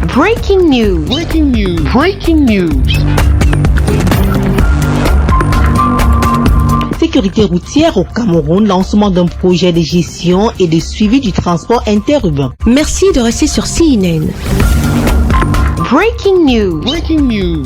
Breaking news. Breaking news. Breaking news. Sécurité routière au Cameroun, lancement d'un projet de gestion et de suivi du transport interurbain. Merci de rester sur CNN. Breaking news. Breaking news.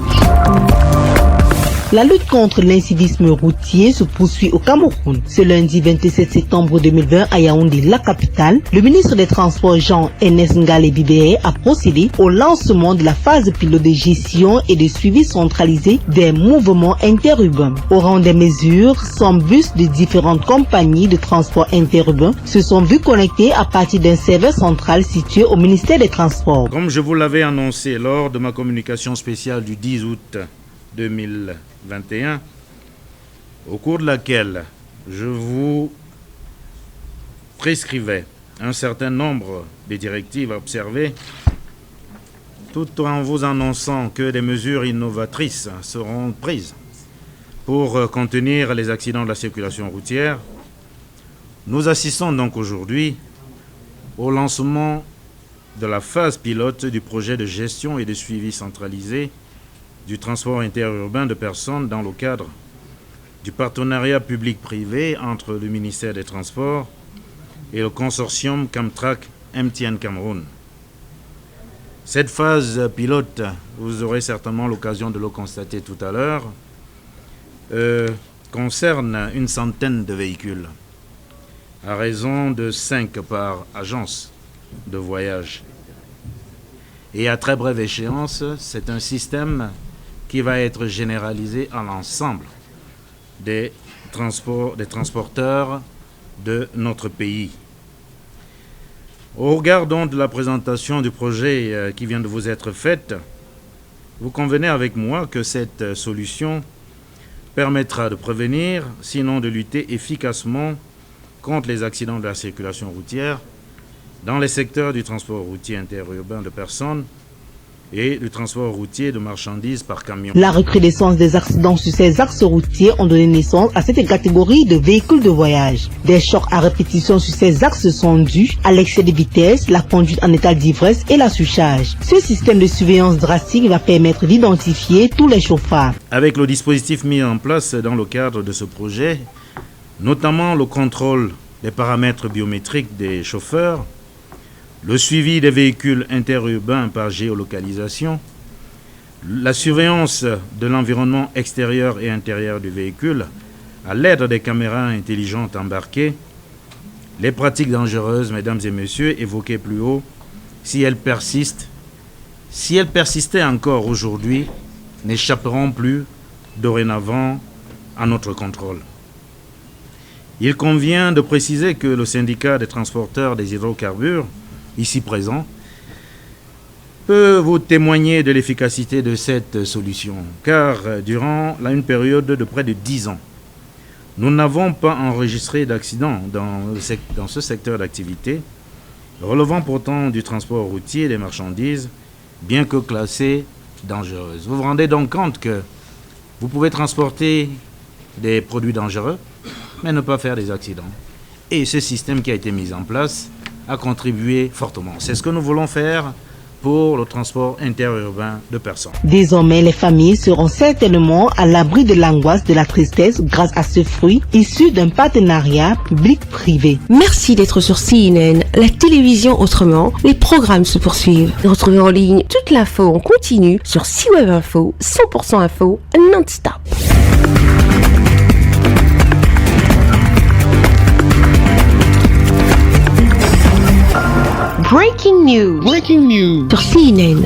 La lutte contre l'incivisme routier se poursuit au Cameroun. Ce lundi 27 septembre 2020 à Yaoundé, la capitale, le ministre des Transports Jean-Ernest Ngale Bibeye a procédé au lancement de la phase pilote de gestion et de suivi centralisé des mouvements interurbains. Au rang des mesures, 100 bus de différentes compagnies de transport interurbain se sont vus connectés à partir d'un serveur central situé au ministère des Transports. Comme je vous l'avais annoncé lors de ma communication spéciale du 10 août 2021, au cours de laquelle je vous prescrivais un certain nombre de directives à observer, tout en vous annonçant que des mesures innovatrices seront prises pour contenir les accidents de la circulation routière, nous assistons donc aujourd'hui au lancement de la phase pilote du projet de gestion et de suivi centralisé du transport interurbain de personnes dans le cadre du partenariat public-privé entre le ministère des Transports et le consortium Camtrack MTN Cameroun. Cette phase pilote, vous aurez certainement l'occasion de le constater tout à l'heure, concerne une centaine de véhicules, à raison de 5 par agence de voyage. Et à très brève échéance, c'est un système qui va être généralisé à l'ensemble des transporteurs de notre pays. Au regard donc de la présentation du projet qui vient de vous être faite, vous convenez avec moi que cette solution permettra de prévenir, sinon de lutter efficacement contre les accidents de la circulation routière dans les secteurs du transport routier interurbain de personnes et du transport routier de marchandises par camion. La recrudescence des accidents sur ces axes routiers ont donné naissance à cette catégorie de véhicules de voyage. Des chocs à répétition sur ces axes sont dus à l'excès de vitesse, la conduite en état d'ivresse et la surcharge. Ce système de surveillance drastique va permettre d'identifier tous les chauffards. Avec le dispositif mis en place dans le cadre de ce projet, notamment le contrôle des paramètres biométriques des chauffeurs, le suivi des véhicules interurbains par géolocalisation, la surveillance de l'environnement extérieur et intérieur du véhicule à l'aide des caméras intelligentes embarquées, les pratiques dangereuses, mesdames et messieurs, évoquées plus haut, si elles persistaient encore aujourd'hui, n'échapperont plus dorénavant à notre contrôle. Il convient de préciser que le syndicat des transporteurs des hydrocarbures, ici présent, peut vous témoigner de l'efficacité de cette solution, car durant une période de près de 10 ans, nous n'avons pas enregistré d'accidents dans ce secteur d'activité, relevant pourtant du transport routier des marchandises, bien que classées dangereuses. Vous vous rendez donc compte que vous pouvez transporter des produits dangereux, mais ne pas faire des accidents. Et ce système qui a été mis en place a contribué fortement. C'est ce que nous voulons faire pour le transport interurbain de personnes. Désormais, les familles seront certainement à l'abri de l'angoisse, de la tristesse grâce à ce fruit issu d'un partenariat public-privé. Merci d'être sur CNN, la télévision autrement. Les programmes se poursuivent. Retrouvez en ligne toute l'info en continu sur C-Web Info, 100% info, non-stop. Breaking news. Breaking news. Sur CNN.